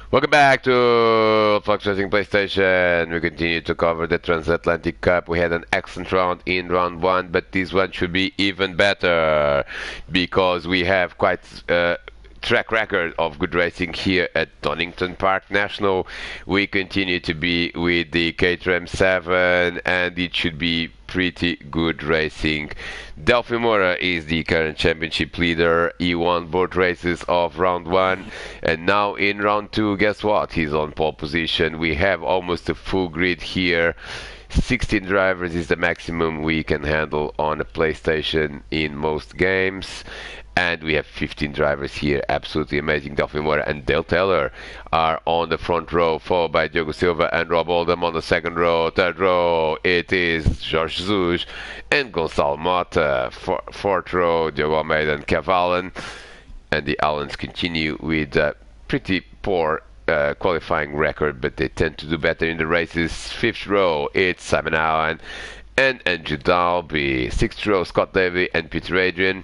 Welcome back to Fox Racing PlayStation. We continue to cover the Transatlantic Cup. We had an excellent round in round one, but this one should be even better because we have quite track record of good racing here at Donington Park National. We continue to be with the Caterham 7 and it should be pretty good racing. Delphi Mora is the current championship leader. He won both races of round one and now in round two, guess what? He's on pole position. We have almost a full grid here. 16 drivers is the maximum we can handle on a PlayStation in most games. And we have 15 drivers here, absolutely amazing. Delphi Moura and Dale Taylor are on the front row, followed by Diogo Silva and Rob Oldham on the second row. Third row, it is Jorge Jesus and Gonçalo Mota. Fourth row, Diogo Almeida and Kev Allen. And the Allens continue with a pretty poor qualifying record, but they tend to do better in the races. Fifth row, it's Simon Allen and Andrew Dalby. Sixth row, Scott Davey and Peter Adrian.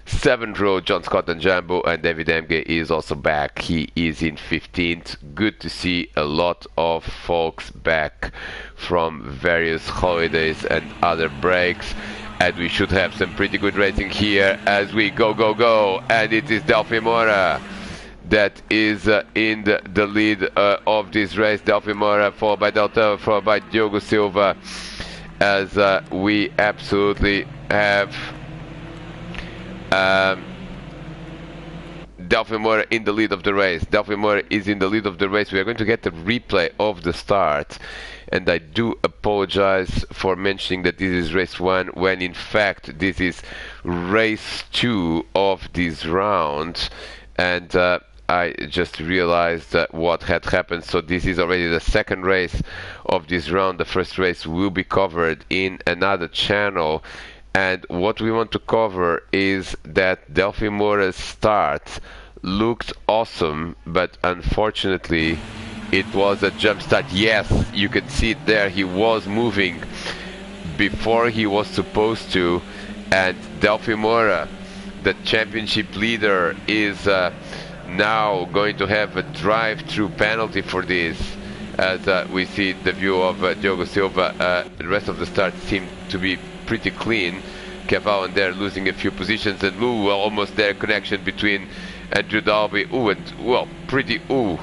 Seventh row, John Scott and Jambo, and David Emge is also back. He is in 15th. Good to see a lot of folks back from various holidays and other breaks. And we should have some pretty good racing here as we go. And it is Delphi Mora that is in the lead of this race. Delphi Mora followed by Delta, followed by Diogo Silva, as we absolutely have Delphi Moura in the lead of the race. Delphi Moura is in the lead of the race. We are going to get a replay of the start, and I do apologize for mentioning that this is race 1 when in fact this is race 2 of this round, and I just realized what had happened. So this is already the second race of this round. The first race will be covered in another channel. And what we want to cover is that Delphi Moura's start looked awesome, but unfortunately it was a jump start. Yes, you can see it there. He was moving before he was supposed to, and Delphi Moura, the championship leader, is now going to have a drive-through penalty for this. As we see the view of Diogo Silva, the rest of the start seemed to be pretty clean. Kev there losing a few positions, and almost there, connection between Andrew Dalby, and well, pretty and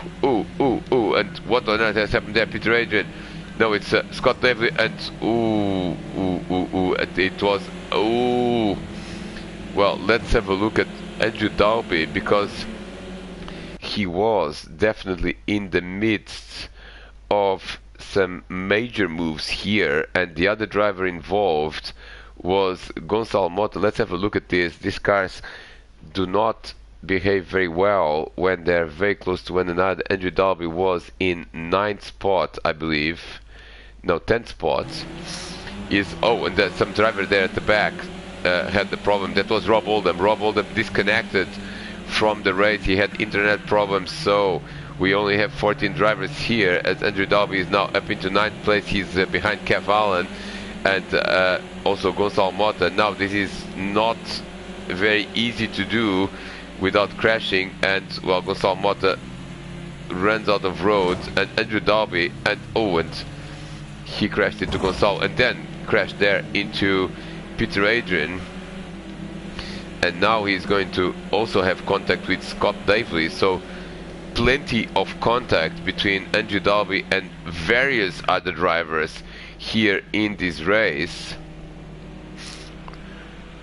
what on earth has happened there? Peter Adrian, no, it's Scott Davey, and and it was well, let's have a look at Andrew Dalby, because he was definitely in the midst of some major moves here, and the other driver involved was Gonçalo Mota. Let's have a look at this. These cars do not behave very well when they're very close to one another. Andrew Dalby was in 9th spot, I believe. No, 10th spot. And there's some driver there at the back had the problem. That was Rob Oldham. Rob Oldham disconnected from the race. He had internet problems, so we only have 14 drivers here, as Andrew Dalby is now up into 9th place. He's behind Kev Allen and also Gonçalo Mota. Now this is not very easy to do without crashing, and well, Gonçalo Mota runs out of road, and Andrew Dalby and he crashed into Gonçalo and then crashed there into Peter Adrian. And now he's going to also have contact with Scott Davey, so plenty of contact between Andrew Dalby and various other drivers here in this race.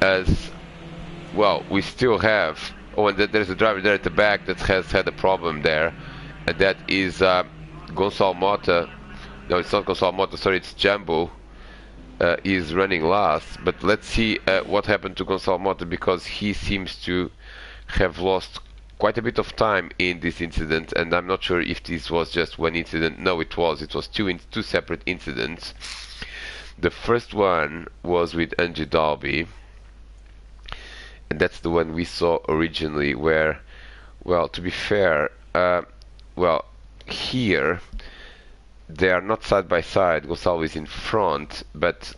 As well, we still have, and there's a driver there at the back that has had a problem there, and that is Gonçalo Mota. No, it's not Gonçalo Mota, sorry, it's Jambo. Is running last, but let's see what happened to Gonçalo Mota, because he seems to have lost quite a bit of time in this incident, and I'm not sure if this was just one incident. No, it was two separate incidents. The first one was with Andrew Dalby, and that's the one we saw originally, where, well, to be fair, here they are not side by side. Gonçalo is in front, but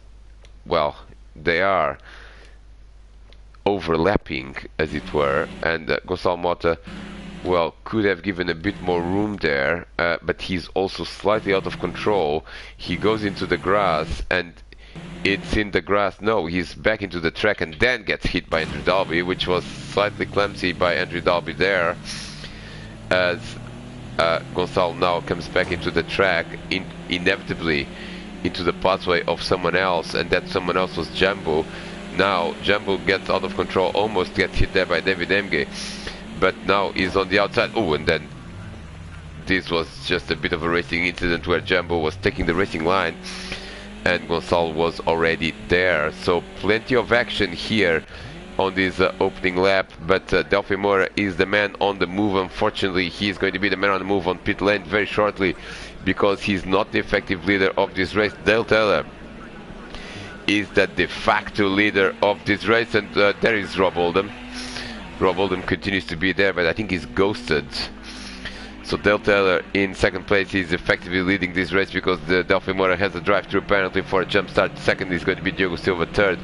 well, they are overlapping, as it were, and Gonçalo Mota well, could have given a bit more room there, but he's also slightly out of control. He goes into the grass, and it's in the grass. No, he's back into the track and then gets hit by Andrew Dalby, which was slightly clumsy by Andrew Dalby there, as Gonçalo now comes back into the track, inevitably into the pathway of someone else, and that someone else was Jumbo. Now Jumbo gets out of control, almost gets hit there by David Emge, but now he's on the outside. Oh, and then this was just a bit of a racing incident where Jumbo was taking the racing line and Gonçalo was already there. So plenty of action here on this opening lap, but Delphi Moura is the man on the move. Unfortunately, he's going to be the man on the move on pit lane very shortly, because he's not the effective leader of this race. Dale Taylor is the de facto leader of this race, and there is Rob Oldham. Rob Oldham continues to be there, but I think he's ghosted. So Dale Taylor in second place is effectively leading this race, because the Delphi Moura has a drive-through penalty for a jump start. Second is going to be Diogo Silva. Third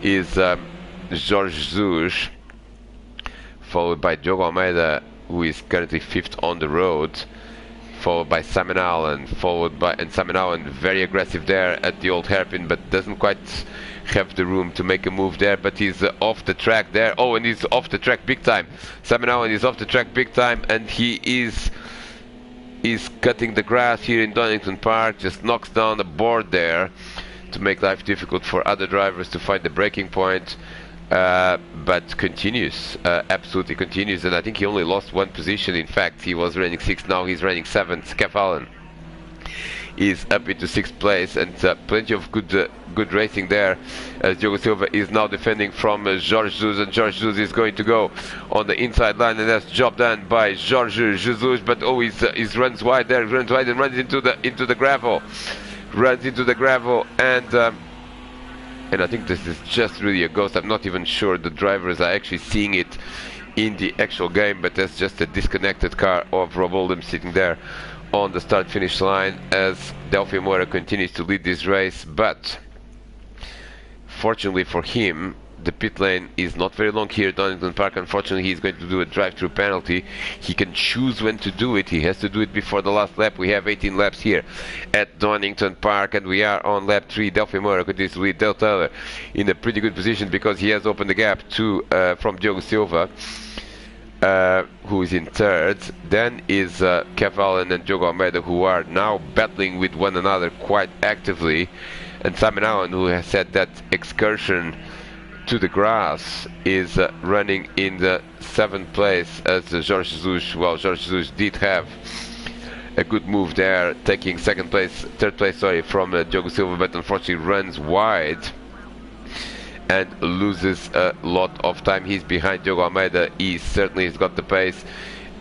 is Jorge Jesus, followed by Diogo Almeida, who is currently fifth on the road, followed by Simon Allen, and Simon Allen very aggressive there at the old hairpin, but doesn't quite have the room to make a move there, but he's off the track there. Oh, and he's off the track big time. Simon Allen is off the track big time, and he is cutting the grass here in Donington Park, just knocks down the board there to make life difficult for other drivers to find the breaking point. But continues, absolutely continues, and I think he only lost one position. In fact, he was running 6th, now he's running 7th. Kev Allen is up into 6th place, and plenty of good racing there, as Diogo Silva is now defending from Jorge Jesus, and Jorge Jesus is going to go on the inside line, and that's job done by Jorge Jesus. But oh, he runs wide there, and runs into the gravel, and I think this is just really a ghost. I'm not even sure the drivers are actually seeing it in the actual game, but that's just a disconnected car of Rob Oldham sitting there on the start-finish line, as Delphi Moura continues to lead this race. But fortunately for him, the pit lane is not very long here at Donington Park. Unfortunately, he's going to do a drive-through penalty. He can choose when to do it. He has to do it before the last lap. We have 18 laps here at Donington Park, and we are on lap 3. Delphi Moura continues to lead. Dale Taylor in a pretty good position, because he has opened the gap to from Diogo Silva, who is in 3rd. Then is Kev Allen and Diogo Almeida, who are now battling with one another quite actively, and Simon Allen, who has had that excursion to the grass, is running in the 7th place, as Jorge Jesus. Well, Jorge Jesus did have a good move there, taking 3rd place from Diogo Silva, but unfortunately runs wide and loses a lot of time. He's behind Diogo Almeida. He certainly has got the pace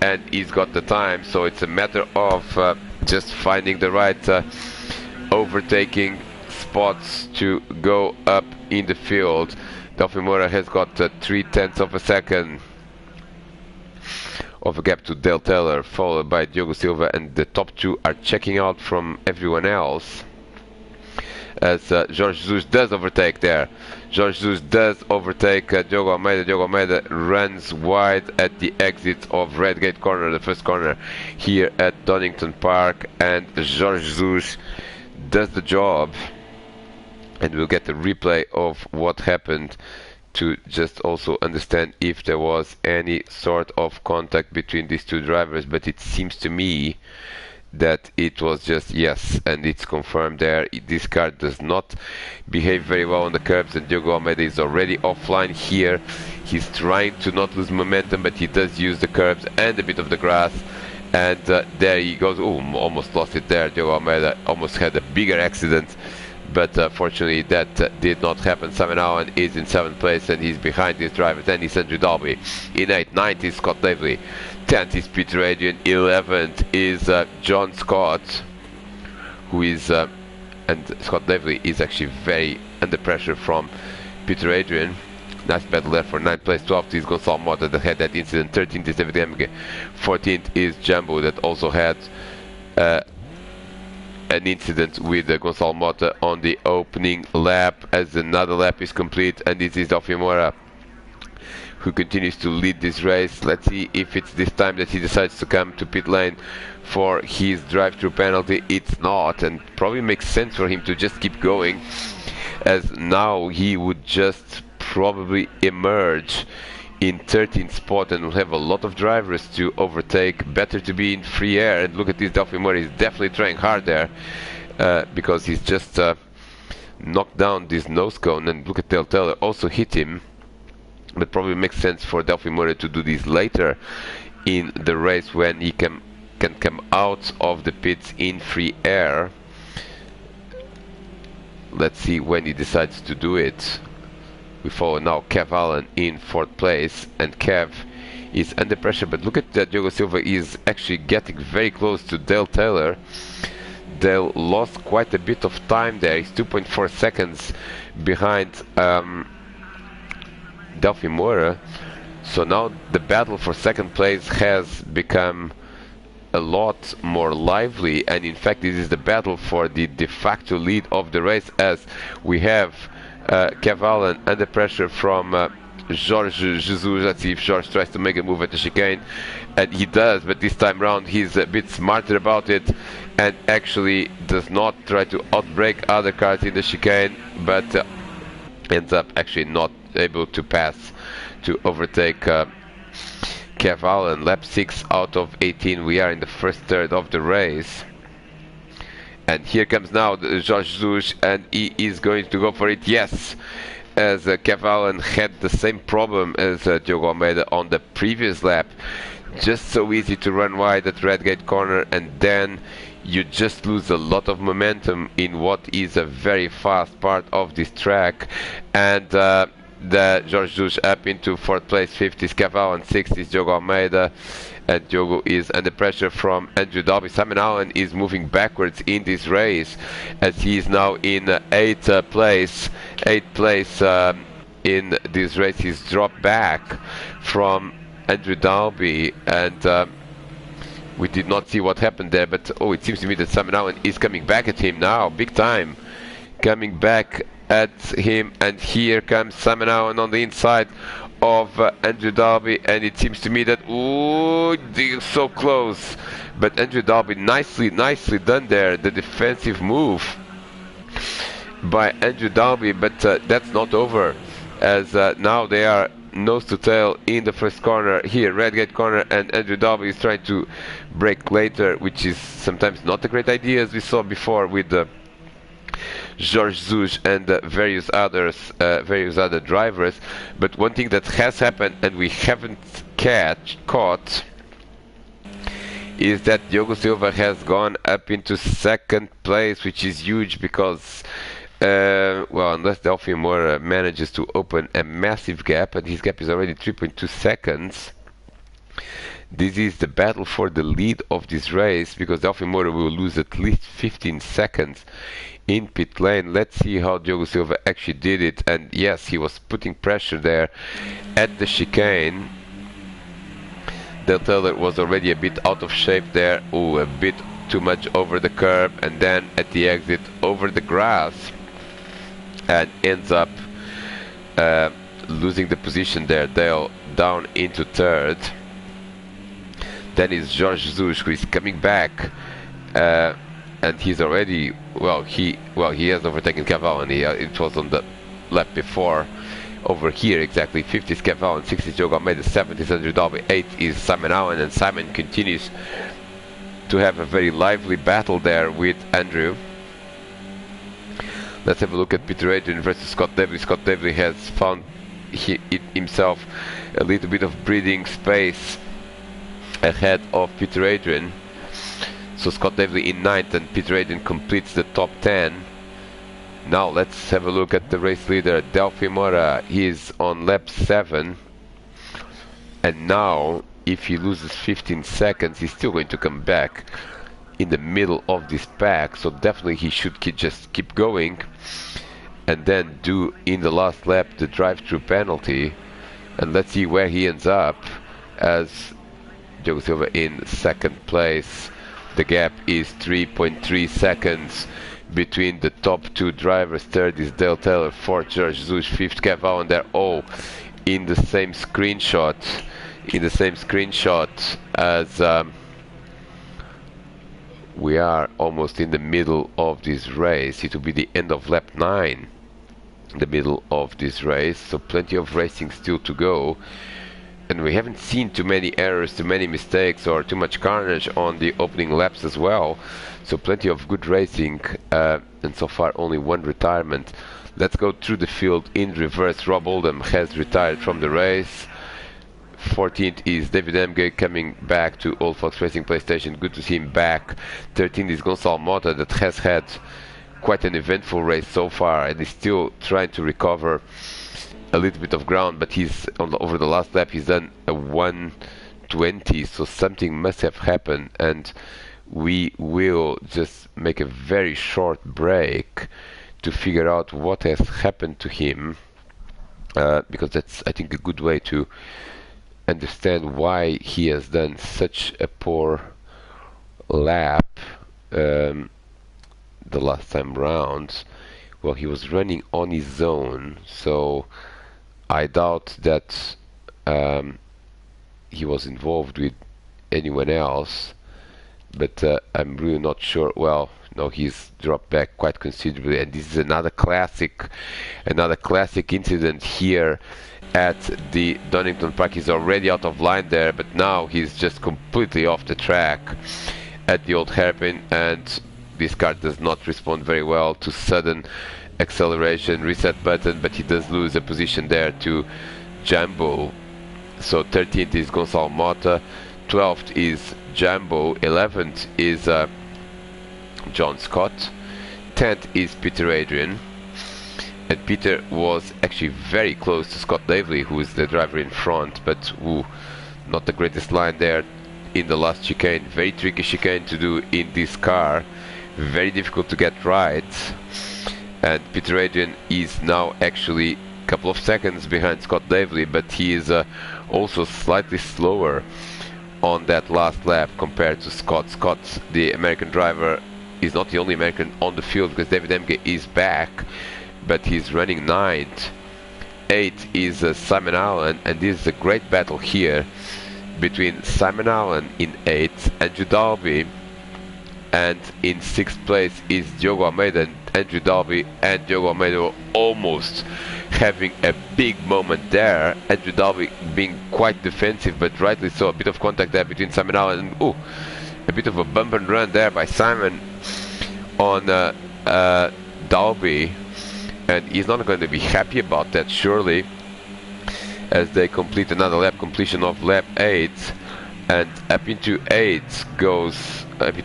and he's got the time, so it's a matter of just finding the right overtaking spots to go up in the field. Delphi Moura has got 0.3 of a second of a gap to Dale Taylor, followed by Diogo Silva, and the top two are checking out from everyone else, as Jorge Jesus does overtake there. Jorge Jesus does overtake Diogo Almeida. Diogo Almeida runs wide at the exit of Redgate Corner, the first corner here at Donington Park, and Jorge Jesus does the job. And we'll get the replay of what happened to just also understand if there was any sort of contact between these two drivers, but it seems to me that it was just yes, and it's confirmed there. This car does not behave very well on the curbs, and Diogo Almeida is already offline here. He's trying to not lose momentum, but he does use the curbs and a bit of the grass, and there he goes. Oh, almost lost it there. Diogo Almeida almost had a bigger accident, but fortunately that did not happen. Simon Allen is in 7th place, and he's behind his driver. Then is Andrew Dalby in 8th. 9th is Scott Davely. 10th is Peter Adrian. 11th is John Scott, who is and Scott Davely is actually very under pressure from Peter Adrian. Nice battle there for 9th place. 12th is Gonçalo Mota, that had that incident. 13th is David Emge. 14th is Jumbo, that also had an incident with Gonçalo Mota on the opening lap, as another lap is complete, and this is Delphi Moura, who continues to lead this race. Let's see if it's this time that he decides to come to pit lane for his drive-through penalty. It's not, and probably makes sense for him to just keep going, as now he would just probably emerge in 13th spot and will have a lot of drivers to overtake. Better to be in free air. And look at this, Delphi Murray is definitely trying hard there, because he's just knocked down this nose cone. And look at Dale Taylor also hit him, but probably makes sense for Delphi Murray to do this later in the race when he can come out of the pits in free air. Let's see when he decides to do it. We follow now Kev Allen in 4th place, and Kev is under pressure, but look at that, Diogo Silva is actually getting very close to Dale Taylor. Dale lost quite a bit of time there. He's 2.4 seconds behind Delphi Moura. So now the battle for 2nd place has become a lot more lively, and in fact this is the battle for the de facto lead of the race, as we have Kev Allen under pressure from Jorge Jesus. Let's see if Jorge tries to make a move at the chicane, and he does, but this time round he's a bit smarter about it and actually does not try to outbrake other cars in the chicane, but ends up actually not able to pass to overtake Kev Allen. Lap 6 out of 18. We are in the first third of the race. And here comes now Jorge Jesus, and he is going to go for it. Yes, as Kev Allen had the same problem as Diogo Almeida on the previous lap. Just so easy to run wide at red gate corner, and then you just lose a lot of momentum in what is a very fast part of this track. And the Jorge Jesus up into 4th place, 5th is Kev Allen, 6th is Diogo Almeida, and Diogo is under pressure from Andrew Dalby. Simon Allen is moving backwards in this race, as he is now in 8th place. 8th place in this race. He's dropped back from Andrew Dalby, and we did not see what happened there, but oh, it seems to me that Simon Allen is coming back at him now, big time, coming back at him. And here comes Simon Allen on the inside of Andrew Dalby, and it seems to me that, ooh, they're so close, but Andrew Dalby, nicely done there, the defensive move by Andrew Dalby. But that's not over, as now they are nose to tail in the first corner here, red gate corner, and Andrew Dalby is trying to brake later, which is sometimes not a great idea, as we saw before with Jorge Jesus and various other drivers. But one thing that has happened and we haven't caught is that Diogo Silva has gone up into 2nd place, which is huge, because well, unless Delphi Moura manages to open a massive gap, and his gap is already 3.2 seconds, this is the battle for the lead of this race, because Delphi Moura will lose at least 15 seconds in pit lane. Let's see how Diogo Silva actually did it. And yes, he was putting pressure there at the chicane. Dale Taylor was already a bit out of shape there, a bit too much over the curb, and then at the exit over the grass, and ends up losing the position there. Dale down into 3rd. Then is Jorge Jesus, who is coming back, and he's already, he has overtaken Kev Allen. It was on the lap before. Over here exactly, 5th is Kev Allen, 6th is Diogo Almeida, 7th is Andrew Dalby, 8th is Simon Allen, and Simon continues to have a very lively battle there with Andrew. Let's have a look at Peter Adrian versus Scott Devlin. Scott Devlin has found himself a little bit of breathing space ahead of Peter Adrian. So Scott Devlin in 9th, and Peter Adrian completes the top 10. Now let's have a look at the race leader, Delphi Moura. He is on lap 7, and now if he loses 15 seconds, he's still going to come back in the middle of this pack. So definitely he should just keep going, and then do in the last lap the drive-through penalty. And let's see where he ends up, as Diogo Silva in 2nd place. The gap is 3.3 seconds between the top 2 drivers. 3rd is Dale Taylor, 4th Jorge Jesus, 5th Kev Allen. They're all in the same screenshot, as we are almost in the middle of this race. It will be the end of lap 9, the middle of this race, so plenty of racing still to go. And we haven't seen too many errors, too many mistakes, or too much carnage on the opening laps as well. So plenty of good racing, and so far only one retirement. Let's go through the field in reverse. Rob Oldham has retired from the race. 14th is David Emge coming back to Old Fox Racing PlayStation. Good to see him back. 13th is Gonçalo Mota, that has had quite an eventful race so far and is still trying to recover a little bit of ground, but he's over the last lap he's done a 1:20, so something must have happened, and we will just make a very short break to figure out what has happened to him, because that's, I think, a good way to understand why he has done such a poor lap the last time round. Well, he was running on his own, so I doubt that he was involved with anyone else, but I'm really not sure. Well, no, he's dropped back quite considerably, and this is another classic incident here at the Donington Park. He's already out of line there, but now he's just completely off the track at the old hairpin, and this car does not respond very well to sudden acceleration. Reset button, but he does lose a position there to Jambo. So 13th is Gonçalo Mota, 12th is Jambo, 11th is John Scott, 10th is Peter Adrian, and Peter was actually very close to Scott Davely, who is the driver in front, but not the greatest line there in the last chicane. Very tricky chicane to do in this car, very difficult to get right. And Peter Adrian is now actually a couple of seconds behind Scott Davely, but he is also slightly slower on that last lap compared to Scott. Scott, the American driver, is not the only American on the field, because David Emge is back, but he's running 9th. 8th is Simon Allen, and this is a great battle here between Simon Allen in 8th, Andrew Dalby, and in 6th place is Diogo Almeida. Andrew Dalby and Diogo Almeida were almost having a big moment there. Andrew Dalby being quite defensive, but rightly so. A bit of contact there between Simon Allen and a bit of a bump and run there by Simon on Dalby, and he's not going to be happy about that, surely, as they complete another lap, completion of lap 8, and up into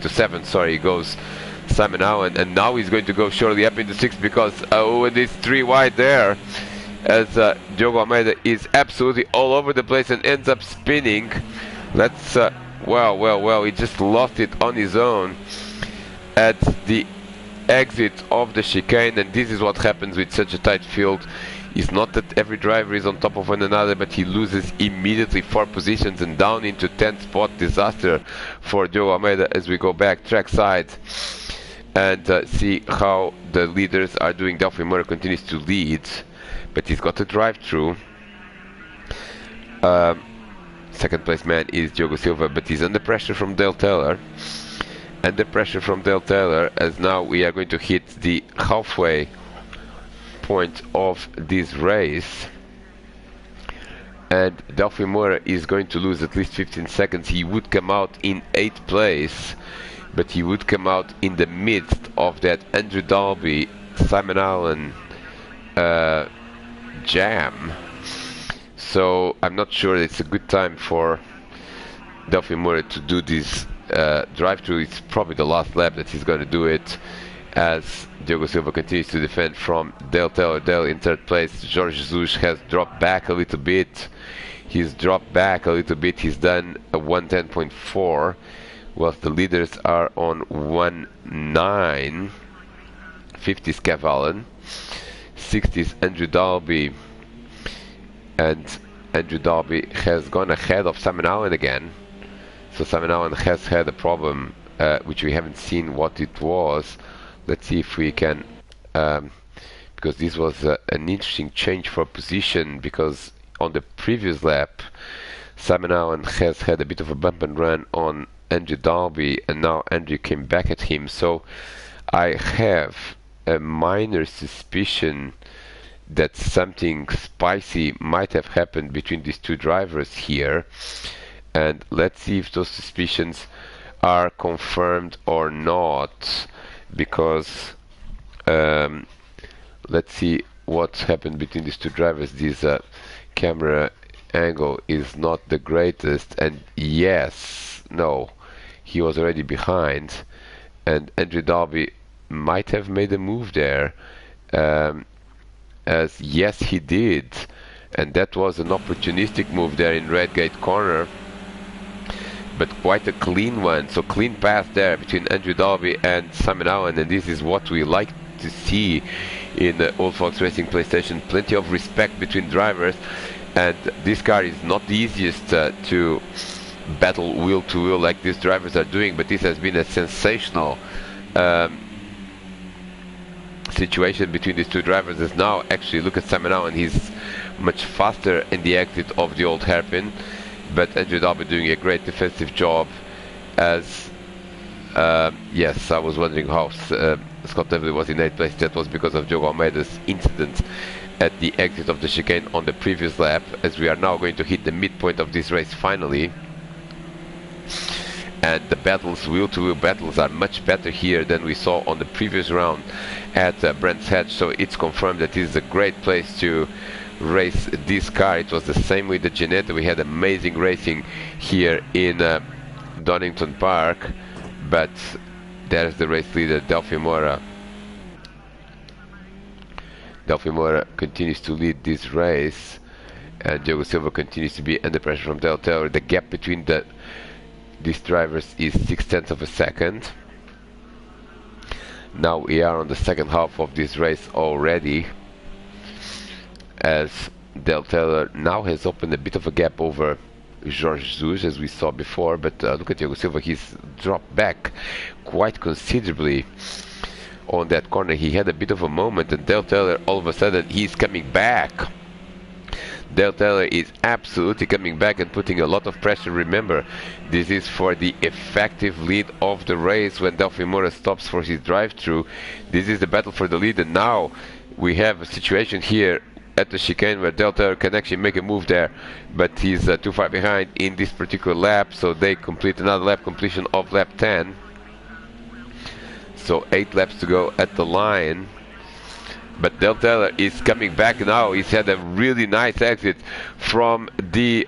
7, sorry, goes Simon Allen, and now he's going to go surely up into 6, because it is 3 wide there, as Diogo Almeida is absolutely all over the place and ends up spinning. Let's well, he just lost it on his own at the exit of the chicane, and this is what happens with such a tight field. It's not that every driver is on top of one another, but he loses immediately 4 positions, and down into 10th spot. Disaster for Diogo Almeida as we go back trackside and see how the leaders are doing. Delphi Moura continues to lead, but he's got a drive-through. Second place man is Diogo Silva, but he's under pressure from Dale Taylor. Under pressure from Dale Taylor, as now we are going to hit the halfway point of this race, and Delphi Moura is going to lose at least 15 seconds. He would come out in 8th place, but he would come out in the midst of that Andrew Dalby, Simon Allen jam. So I'm not sure it's a good time for Delphi Moura to do this drive-through. It's probably the last lap that he's going to do it, as Diogo Silva continues to defend from Dale Taylor. Dale in 3rd place. Jorge Jesus has dropped back a little bit. He's done a 110.4, whilst the leaders are on 1.9. 50 is Kev Allen. 60 is Andrew Dalby. And Andrew Dalby has gone ahead of Simon Allen again. So Simon Allen has had a problem, which we haven't seen what it was. Let's see if we can, because this was an interesting change for position, because on the previous lap, Simon Allen has had a bit of a bump and run on Andrew Dalby, and now Andrew came back at him. So I have a minor suspicion that something spicy might have happened between these two drivers here, and let's see if those suspicions are confirmed or not, because let's see what's happened between these two drivers. This camera angle is not the greatest, and yes, no, he was already behind, and Andrew Dalby might have made a move there, as yes he did, and that was an opportunistic move there in Redgate corner, but quite a clean one. So clean pass there between Andrew Dalby and Simon Allen, and this is what we like to see in the Old Fox Racing PlayStation. Plenty of respect between drivers, and this car is not the easiest to battle wheel to wheel like these drivers are doing, but this has been a sensational situation between these two drivers. As now actually look at Simon Allen, he's much faster in the exit of the old hairpin, but Andrew Dalby doing a great defensive job. As yes, I was wondering how Scott Devlin was in 8th place. That was because of Diogo Almeida's incident at the exit of the chicane on the previous lap, as we are now going to hit the midpoint of this race finally. And the battles, wheel-to-wheel battles, are much better here than we saw on the previous round at Brands Hatch. So it's confirmed that this is a great place to race this car. It was the same with the Ginetta. We had amazing racing here in Donington Park, but there's the race leader, Delphi Moura. Delphi Moura continues to lead this race, and Diogo Silva continues to be under pressure from Del Taylor. The gap between these drivers is 0.6 of a second. Now we are on the second half of this race already, as Del Taylor now has opened a bit of a gap over Jorge Jesus, as we saw before, but look at Diogo Silva, he's dropped back quite considerably on that corner. He had a bit of a moment, and Del Taylor all of a sudden he's coming back. Del Taylor is absolutely coming back and putting a lot of pressure. Remember, this is for the effective lead of the race. When Delphi Moura stops for his drive-through, this is the battle for the lead, and now we have a situation here at the chicane where Del Taylor can actually make a move there, but he's too far behind in this particular lap, so they complete another lap, completion of lap 10. So 8 laps to go at the line. But Del Taylor is coming back now. He's had a really nice exit from the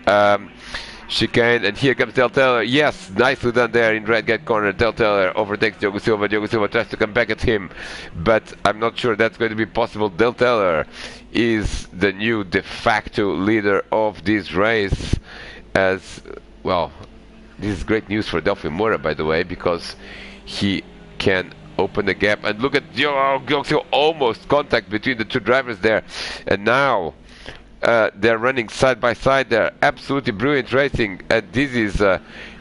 chicane, and here comes Del Taylor. Yes, nicely done there in Redgate corner. Del Taylor overtakes Diogo Silva. Diogo Silva tries to come back at him, but I'm not sure that's going to be possible. Del Taylor is the new de facto leader of this race, as well. This is great news for Delphi Moura, by the way, because he can open the gap, and look at Diogo Silva, almost contact between the two drivers there, and now they're running side by side. They're absolutely brilliant racing, and this is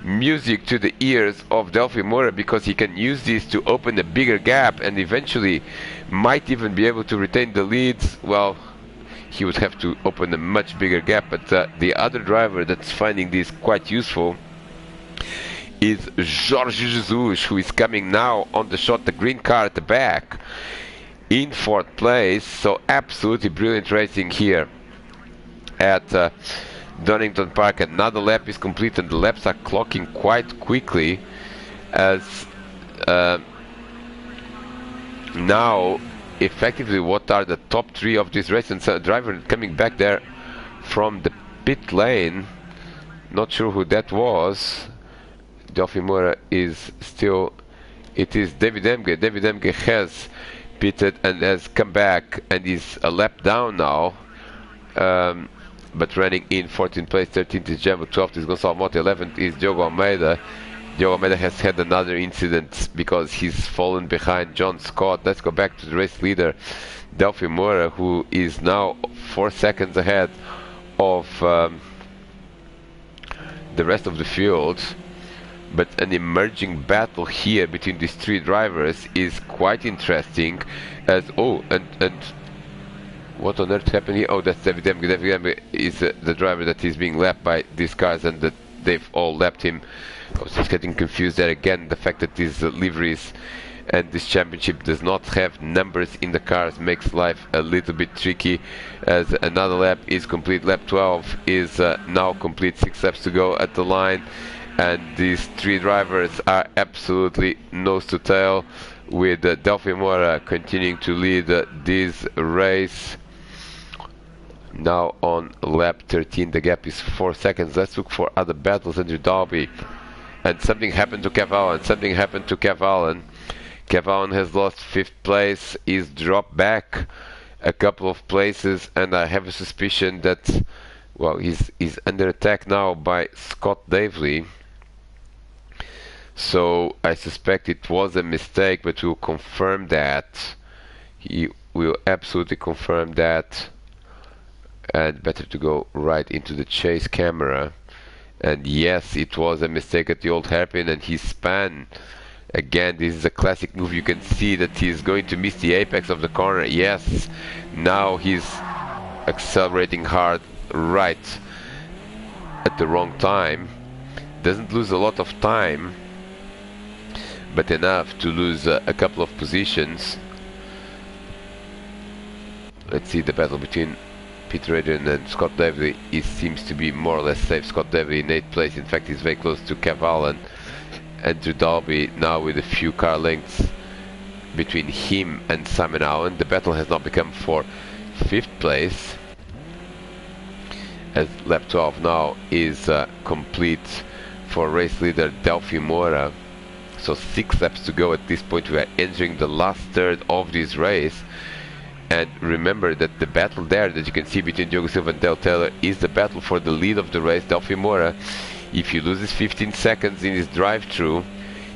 music to the ears of Delphi Moura, because he can use this to open a bigger gap and eventually might even be able to retain the leads. Well, he would have to open a much bigger gap, but the other driver that's finding this quite useful is Jorge Jesus, who is coming now on the shot, the green car at the back, in 4th place. So absolutely brilliant racing here at Donington Park. Another lap is complete, and the laps are clocking quite quickly, as now effectively what are the top 3 of this race, and so a driver coming back there from the pit lane, not sure who that was. Delphi Moura is still, it is David Emge. David Emge has pitted and has come back and is a lap down now, but running in 14th place. 13th is Jambo, 12th is Gonçalo Mota, 11th is Diogo Almeida. Diogo Almeida has had another incident because he's fallen behind John Scott. Let's go back to the race leader, Delphi Moura, who is now 4 seconds ahead of the rest of the field. But an emerging battle here between these 3 drivers is quite interesting, as and What on earth happened here? Oh, that's David Emke. David Emke is the driver that is being lapped by these cars, and that they've all lapped him. I was just getting confused there again. The fact that these liveries and this championship does not have numbers in the cars makes life a little bit tricky, as another lap is complete. Lap 12 is now complete, 6 laps to go at the line, and these three drivers are absolutely nose to tail, with Delphi Mora continuing to lead this race. Now on lap 13 the gap is 4 seconds. Let's look for other battles under Derby. And something happened to Kev Allen. Something happened to Kev Allen. Kev Allen has lost 5th place. He's dropped back a couple of places, and I have a suspicion that, well, he's under attack now by Scott Davely. So I suspect it was a mistake, but we'll confirm that. He will absolutely confirm that. And better to go right into the chase camera. And yes, it was a mistake at the old hairpin, and he spun. Again, this is a classic move. You can see that he's going to miss the apex of the corner. Yes, now he's accelerating hard right at the wrong time. Doesn't lose a lot of time, but enough to lose a couple of positions. Let's see the battle between Peter Adrian and Scott Davely. It seems to be more or less safe. Scott Davely in 8th place. In fact, he's very close to Kev Allen. Andrew Dalby now with a few car lengths between him and Simon Allen. The battle has now become for 5th place, as lap 12 now is complete for race leader Delphi Mora. So 6 laps to go at this point. We are entering the last third of this race. And remember that the battle there that you can see between Diogo Silva and Dale Taylor is the battle for the lead of the race. Delphi Mora, if he loses 15 seconds in his drive-through,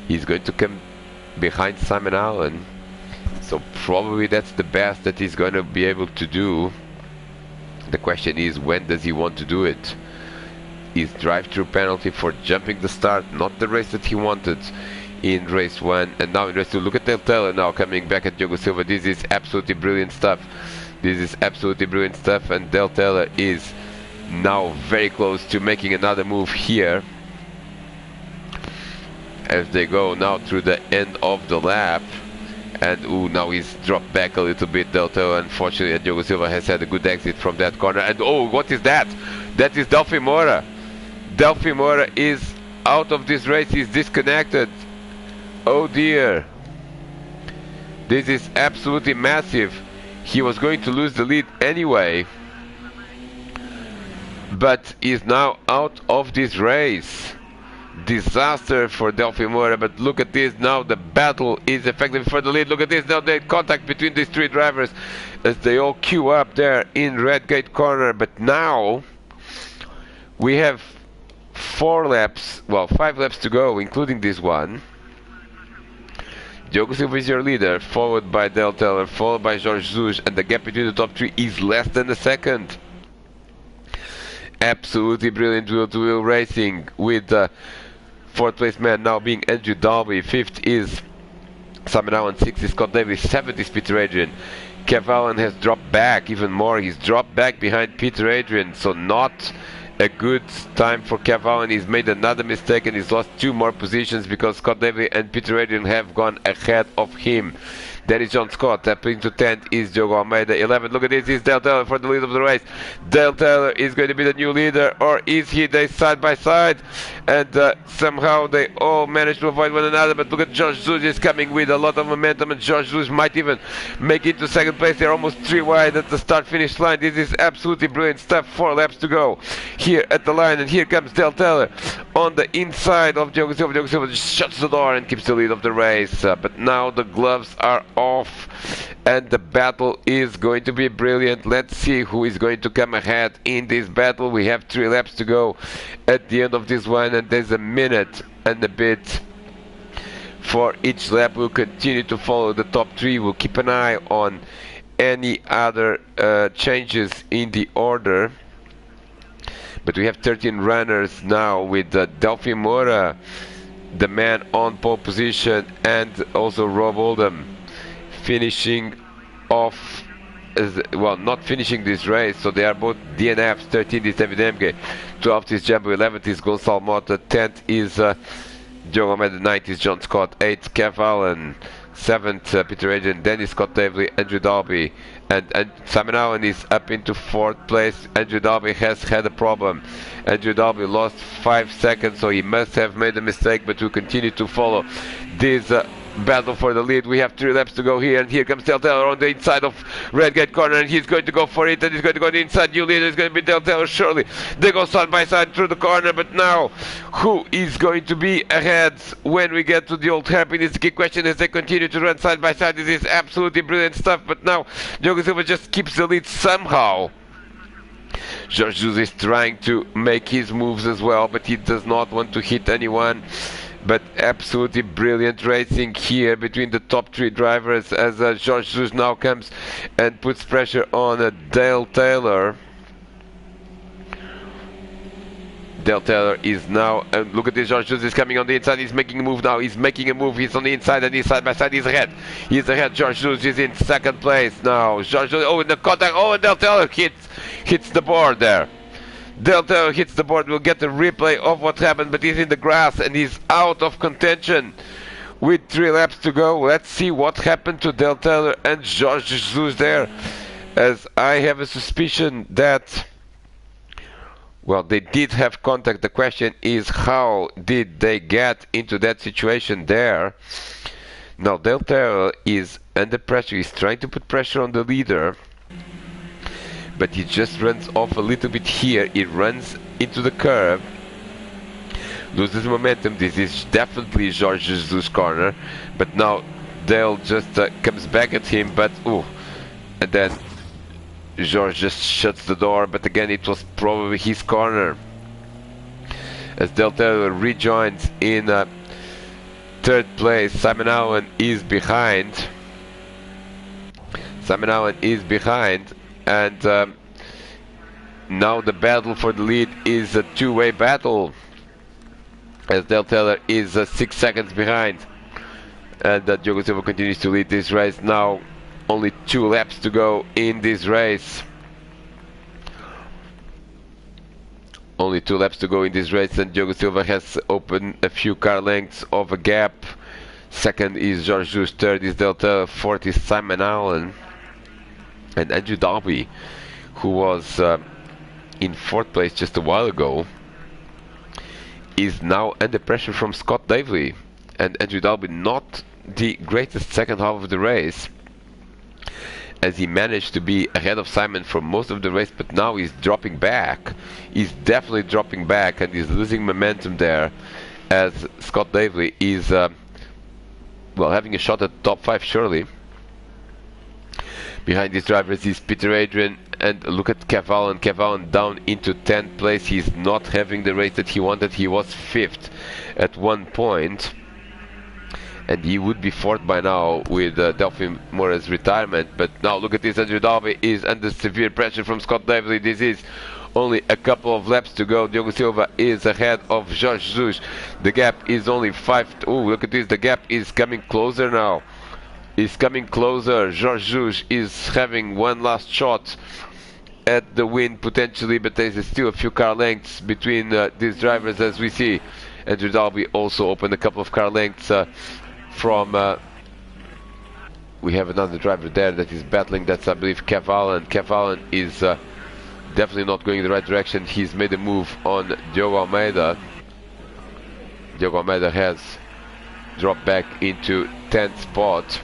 he's going to come behind Simon Allen. So probably that's the best that he's going to be able to do. The question is, when does he want to do it? Is drive-through penalty for jumping the start not the race that he wanted in race 1, and now in race 2? Look at Dale Taylor now coming back at Diogo Silva. This is absolutely brilliant stuff. This is absolutely brilliant stuff, and Dale Taylor is now very close to making another move here as they go now through the end of the lap. And ooh, now he's dropped back a little bit, Dale Taylor, unfortunately, and Diogo Silva has had a good exit from that corner. And oh, what is that? That is Delphi Mora. Delphi Mora is out of this race. He's disconnected. Oh dear, this is absolutely massive. He was going to lose the lead anyway, but is now out of this race. Disaster for Delphi Mora, but look at this now. The battle is effective for the lead. Look at this now, the contact between these three drivers as they all queue up there in Red Gate corner. But now we have 5 laps to go, including this one. Diogo Silva is your leader, followed by Dale Taylor, followed by Jorge Jesus, and the gap between the top 3 is less than a second. Absolutely brilliant wheel-to-wheel racing, with the 4th place man now being Andrew Dalby. 5th is Simon Allen, 6th is Scott Davis, 7th is Peter Adrian. Kev Allen has dropped back even more. He's dropped back behind Peter Adrian, so not a good time for Kev Allen. He's made another mistake and he's lost 2 more positions because Scott Davey and Peter Adrian have gone ahead of him. That is John Scott. Up into 10th is Diogo Almeida. 11th, look at this, is Dale Taylor for the lead of the race. Dale Taylor is going to be the new leader, or is he? They side by side, and somehow they all managed to avoid one another. But look at Jorge Jesus is coming with a lot of momentum, and Jorge Jesus might even make it to 2nd place. They're almost 3 wide at the start-finish line. This is absolutely brilliant stuff. 4 laps to go here at the line, and here comes Dale Taylor on the inside of Diogo Silva. Diogo Silva just shuts the door and keeps the lead of the race. But now the gloves are off, and the battle is going to be brilliant. Let's see who is going to come ahead in this battle. We have 3 laps to go at the end of this one, and there's a minute and a bit for each lap. We'll continue to follow the top 3. We'll keep an eye on any other changes in the order. But we have 13 runners now, with Delphi Mora, the man on pole position, and also Rob Oldham finishing off well, not finishing this race, so they are both DNFs. 13th is David Emge, 12th is Jambo, 11th is Gonçalo Mota, 10th is Joe Ahmed, 9th is John Scott, 8th Kev Allen, 7th Peter Adrian, Dennis Scott Davley, Andrew Dalby, and Simon Owen is up into 4th place. Andrew Dalby has had a problem. Andrew Dalby lost 5 seconds, so he must have made a mistake, but we continue to follow this battle for the lead. We have 3 laps to go here, and here comes Del Taylor on the inside of Redgate corner, and he's going to go for it, and he's going to go on the inside. New leader is going to be Del Taylor, surely. They go side by side through the corner, but now who is going to be ahead when we get to the Old Hairpin is the key question as they continue to run side by side. This is absolutely brilliant stuff, but now Diogo Silva just keeps the lead somehow. Jorge Jesus is trying to make his moves as well, but he does not want to hit anyone. But absolutely brilliant racing here between the top 3 drivers as Jorge Jesus now comes and puts pressure on Dale Taylor. Dale Taylor is now, and look at this, Jorge Jesus is coming on the inside, he's making a move now, he's making a move, he's on the inside and he's side by side, he's ahead, Jorge Jesus is in 2nd place now, Jorge Jesus, oh, in the contact, oh, and Dale Taylor hits the board there. Del Taylor hits the board. We'll get a replay of what happened, but he's in the grass and he's out of contention with 3 laps to go. Let's see what happened to Del Taylor and Jorge Jesus there, as I have a suspicion that, well, they did have contact. The question is, how did they get into that situation there? Now Del Taylor is under pressure. He's trying to put pressure on the leader, but he just runs off a little bit here. He runs into the curve, loses momentum. This is definitely Jorge Jesus' corner, but now Dale just comes back at him, but ooh, and then Jorge just shuts the door, but again it was probably his corner as Del Taylor rejoins in 3rd place. Simon Owen is behind. And now the battle for the lead is a 2-way battle as Del Taylor is 6 seconds behind, and Diogo Silva continues to lead this race. Now only 2 laps to go in this race. And Diogo Silva has opened a few car lengths of a gap. 2nd is Jorge Jesus, 3rd is Del Taylor, 4th is Simon Allen. And Andrew Dalby, who was in 4th place just a while ago, is now under pressure from Scott Davley. And Andrew Dalby, not the greatest second half of the race, as he managed to be ahead of Simon for most of the race, but now he's dropping back. He's definitely dropping back, and he's losing momentum there, as Scott Davley is, well, having a shot at top 5 surely. Behind these drivers is Peter Adrian, and look at Kev Allen. Kev Allen down into 10th place. He's not having the race that he wanted. He was 5th at one point, and he would be 4th by now with Delphine Mora's retirement. But now look at this, Andrew Dalby is under severe pressure from Scott Davley. This is only a couple of laps to go. Diogo Silva is ahead of Jorge Jesus. The gap is only 5. Oh, look at this, the gap is coming closer now. Is coming closer. Jorge Jesus is having one last shot at the win potentially, but there's still a few car lengths between these drivers, as we see. Andrew Dalby also opened a couple of car lengths from we have another driver there that is battling. That's, I believe, Kev Allen. Kev Allen is definitely not going in the right direction. He's made a move on Diogo Almeida. Diogo Almeida has dropped back into 10th spot,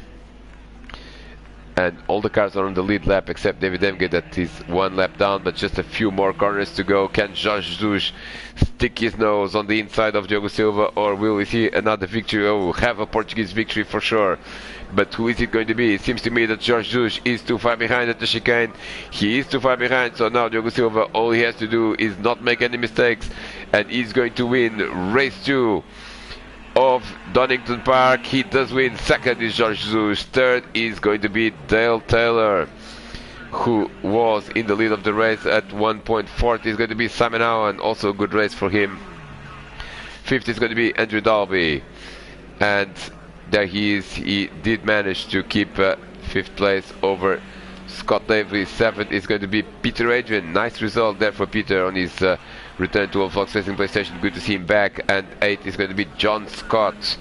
and all the cars are on the lead lap except David Emge, that is 1 lap down, but just a few more corners to go. Can Jorge Jesus stick his nose on the inside of Diogo Silva, or will we see another victory? Oh, have a Portuguese victory for sure, but who is it going to be? It seems to me that Jorge Jesus is too far behind at the chicane. He is too far behind, so now Diogo Silva, all he has to do is not make any mistakes, and he's going to win race 2 of Donington Park. He does win. 2nd is Jorge Jesus. 3rd is going to be Dale Taylor, who was in the lead of the race at one point. 4th is going to be Simon Owen, also a good race for him. 5th is going to be Andrew Dalby, and there he is. He did manage to keep 5th place over Scott Davis. 7th is going to be Peter Adrian. Nice result there for Peter on his return to Old Fox Racing PlayStation. Good to see him back. And 8th is going to be John Scott.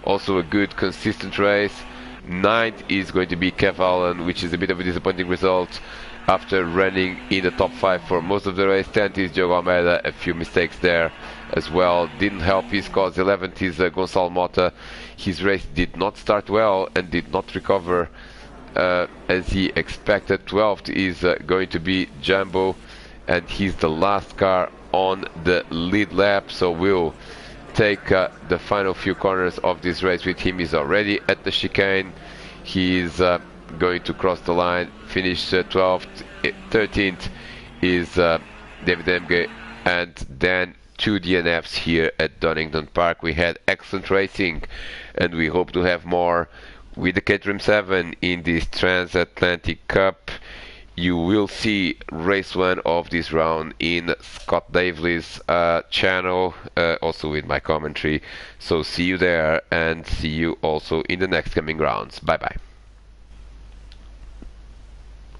Also a good consistent race. 9th is going to be Kev Allen, which is a bit of a disappointing result after running in the top 5 for most of the race. 10th is Diogo Almeida, a few mistakes there as well, didn't help his cause. 11th is Gonçalo Mota. His race did not start well and did not recover as he expected. 12th is going to be Jumbo, and he's the last car on the lead lap, so we'll take the final few corners of this race with him. He's already at the chicane. He's going to cross the line, finish 12th. 13th is David Emge, and then 2 DNFs here at Donington Park. We had excellent racing, and we hope to have more with the Caterham 7 in this Transatlantic Cup. You will see race 1 of this round in Scott Davely's channel, also with my commentary. So see you there, and see you also in the next coming rounds. Bye bye.